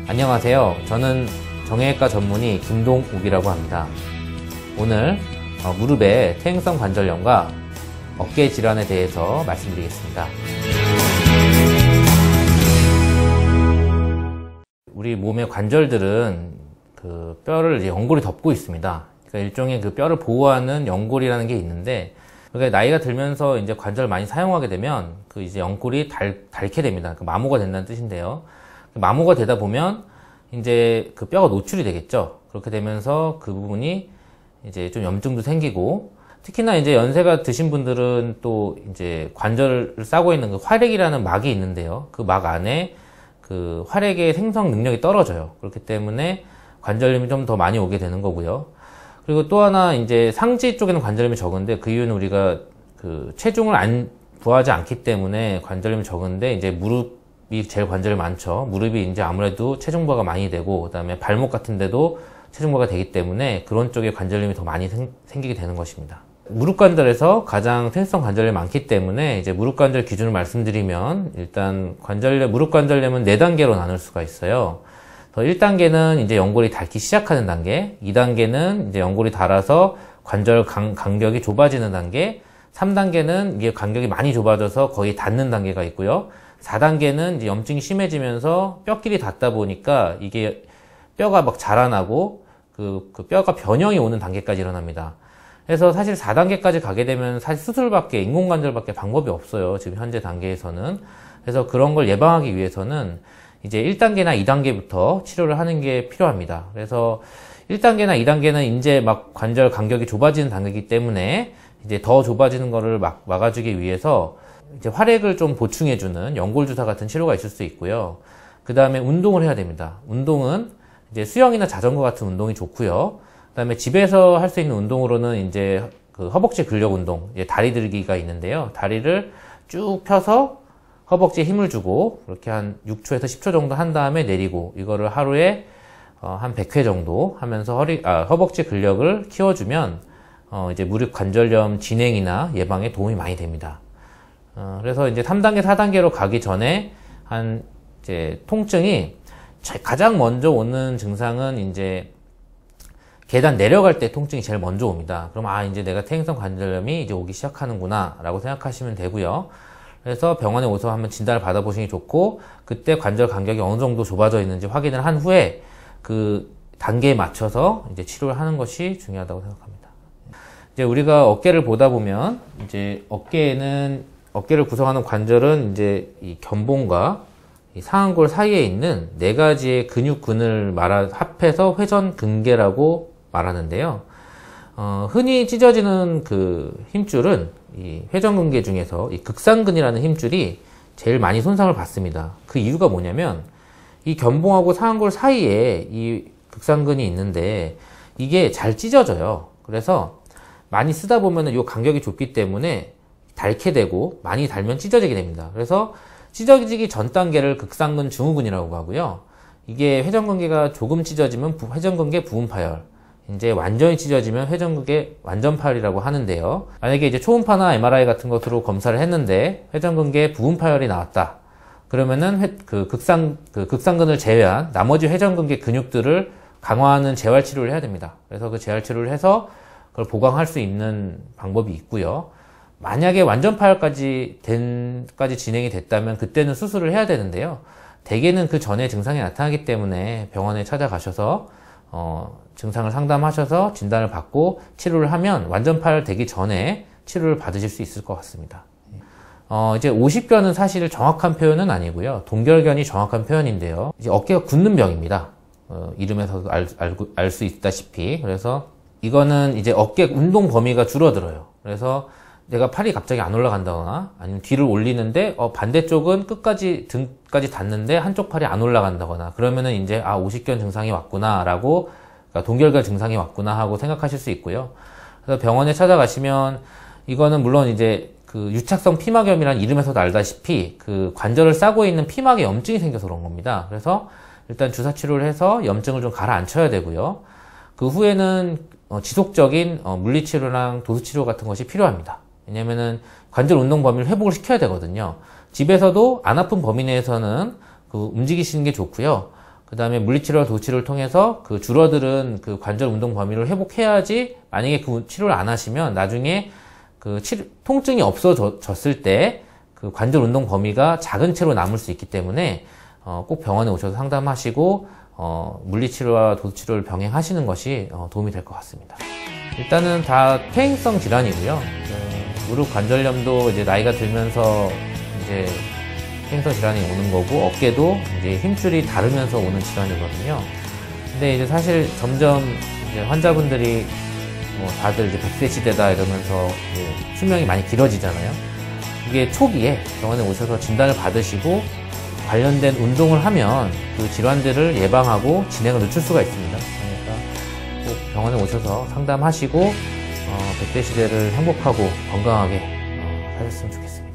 안녕하세요. 저는 정형외과 전문의 김동욱이라고 합니다. 오늘 무릎의 퇴행성 관절염과 어깨 질환에 대해서 말씀드리겠습니다. 우리 몸의 관절들은 그 뼈를 이제 연골이 덮고 있습니다. 그러니까 일종의 그 뼈를 보호하는 연골이라는 게 있는데, 그러니까 나이가 들면서 이제 관절을 많이 사용하게 되면 그 이제 연골이 닳게 됩니다. 그 마모가 된다는 뜻인데요. 마모가 되다 보면 이제 그 뼈가 노출이 되겠죠. 그렇게 되면서 그 부분이 이제 좀 염증도 생기고, 특히나 이제 연세가 드신 분들은 또 이제 관절을 싸고 있는 그 활액이라는 막이 있는데요. 그 막 안에 그 활액의 생성 능력이 떨어져요. 그렇기 때문에 관절염이 좀 더 많이 오게 되는 거고요. 그리고 또 하나 이제 상지 쪽에는 관절염이 적은데, 그 이유는 우리가 그 체중을 부하지 않기 때문에 관절염이 적은데, 이제 무릎이 제일 관절이 많죠. 무릎이 이제 아무래도 체중 부하가 많이 되고, 그 다음에 발목 같은 데도 체중 부하가 되기 때문에 그런 쪽에 관절염이 더 많이 생기게 되는 것입니다. 무릎 관절에서 가장 퇴행성 관절염이 많기 때문에 이제 무릎 관절 기준을 말씀드리면, 일단 무릎 관절염은 4단계로 나눌 수가 있어요. 1단계는 이제 연골이 닳기 시작하는 단계, 2단계는 이제 연골이 닳아서 관절 간격이 좁아지는 단계, 3단계는 이게 간격이 많이 좁아져서 거의 닿는 단계가 있고요. 4단계는 이제 염증이 심해지면서 뼈끼리 닿다 보니까 이게 뼈가 막 자라나고 그 뼈가 변형이 오는 단계까지 일어납니다. 그래서 사실 4단계까지 가게 되면 사실 수술밖에, 인공관절밖에 방법이 없어요. 지금 현재 단계에서는. 그래서 그런 걸 예방하기 위해서는 이제 1단계나 2단계부터 치료를 하는 게 필요합니다. 그래서 1단계나 2단계는 이제 막 관절 간격이 좁아지는 단계이기 때문에 이제 더 좁아지는 거를 막아주기 위해서 이제 활액을 좀 보충해주는 연골주사 같은 치료가 있을 수 있고요. 그 다음에 운동을 해야 됩니다. 운동은 이제 수영이나 자전거 같은 운동이 좋고요. 그 다음에 집에서 할 수 있는 운동으로는 이제 그 허벅지 근력 운동, 이제 다리 들기가 있는데요. 다리를 쭉 펴서 허벅지에 힘을 주고 그렇게 한 6초에서 10초 정도 한 다음에 내리고, 이거를 하루에 한 100회 정도 하면서 허벅지 근력을 키워주면 이제 무릎 관절염 진행이나 예방에 도움이 많이 됩니다. 그래서 이제 3단계, 4단계로 가기 전에 이제 통증이 가장 먼저 오는 증상은 이제 계단 내려갈 때 통증이 제일 먼저 옵니다. 그럼 이제 내가 퇴행성 관절염이 이제 오기 시작하는구나 라고 생각하시면 되고요. 그래서 병원에 오서 한번 진단을 받아보시는 게 좋고, 그때 관절 간격이 어느 정도 좁아져 있는지 확인을 한 후에 그 단계에 맞춰서 이제 치료를 하는 것이 중요하다고 생각합니다. 이제 우리가 어깨를 보다 보면 이제 어깨를 구성하는 관절은 이제 이 견봉과 이 상완골 사이에 있는 4가지의 근육근을 합해서 회전근개라고 말하는데요. 흔히 찢어지는 그 힘줄은 이 회전근개 중에서 이 극상근이라는 힘줄이 제일 많이 손상을 받습니다. 그 이유가 뭐냐면, 이 견봉하고 상완골 사이에 이 극상근이 있는데 이게 잘 찢어져요. 그래서 많이 쓰다 보면은 이 간격이 좁기 때문에 닳게 되고, 많이 닳으면 찢어지게 됩니다. 그래서 찢어지기 전 단계를 극상근 증후군이라고 하고요. 이게 회전근개가 조금 찢어지면 회전근개 부분파열, 이제 완전히 찢어지면 회전근개 완전파열이라고 하는데요. 만약에 이제 초음파나 MRI 같은 것으로 검사를 했는데 회전근개 부분파열이 나왔다. 그러면은 극상근을 제외한 나머지 회전근개 근육들을 강화하는 재활치료를 해야 됩니다. 그래서 그 재활치료를 해서 그걸 보강할 수 있는 방법이 있고요. 만약에 완전파열까지 진행이 됐다면 그때는 수술을 해야 되는데요. 대개는 그 전에 증상이 나타나기 때문에 병원에 찾아가셔서 증상을 상담하셔서 진단을 받고 치료를 하면 완전 파열되기 전에 치료를 받으실 수 있을 것 같습니다. 이제 오십견은 사실 정확한 표현은 아니고요. 동결견이 정확한 표현인데요. 이제 어깨가 굳는 병입니다. 이름에서도 알 수 있다시피. 그래서 이거는 이제 어깨 운동 범위가 줄어들어요. 그래서 내가 팔이 갑자기 안 올라간다거나, 아니면 뒤를 올리는데 반대쪽은 등까지 닿는데 한쪽 팔이 안 올라간다거나, 그러면은 이제 오십견 증상이 왔구나 라고, 그러니까 동결견 증상이 왔구나 하고 생각하실 수 있고요. 그래서 병원에 찾아가시면 이거는 물론 이제 그 유착성 피막염이라는 이름에서도 알다시피 그 관절을 싸고 있는 피막에 염증이 생겨서 그런 겁니다. 그래서 일단 주사 치료를 해서 염증을 좀 가라앉혀야 되고요. 그 후에는 지속적인 물리치료랑 도수치료 같은 것이 필요합니다. 왜냐면은 관절 운동 범위를 회복을 시켜야 되거든요. 집에서도 안 아픈 범위 내에서는 움직이시는 게 좋고요. 그 다음에 물리치료와 도치료를 통해서 그 줄어드는 그 관절 운동 범위를 회복해야지, 만약에 그 치료를 안 하시면 나중에 그 통증이 없어졌을 때 그 관절 운동 범위가 작은 채로 남을 수 있기 때문에 꼭 병원에 오셔서 상담하시고 물리치료와 도치료를 병행하시는 것이 도움이 될 것 같습니다. 일단은 다 퇴행성 질환이고요. 무릎 관절염도 이제 나이가 들면서 이제 퇴행성 질환이 오는 거고, 어깨도 이제 힘줄이 다르면서 오는 질환이거든요. 근데 이제 사실 점점 이제 환자분들이 다들 이제 100세 시대다 이러면서 이제 수명이 많이 길어지잖아요. 이게 초기에 병원에 오셔서 진단을 받으시고 관련된 운동을 하면 그 질환들을 예방하고 진행을 늦출 수가 있습니다. 그러니까 꼭 병원에 오셔서 상담하시고 100대 시대를 행복하고 건강하게 사셨으면 좋겠습니다.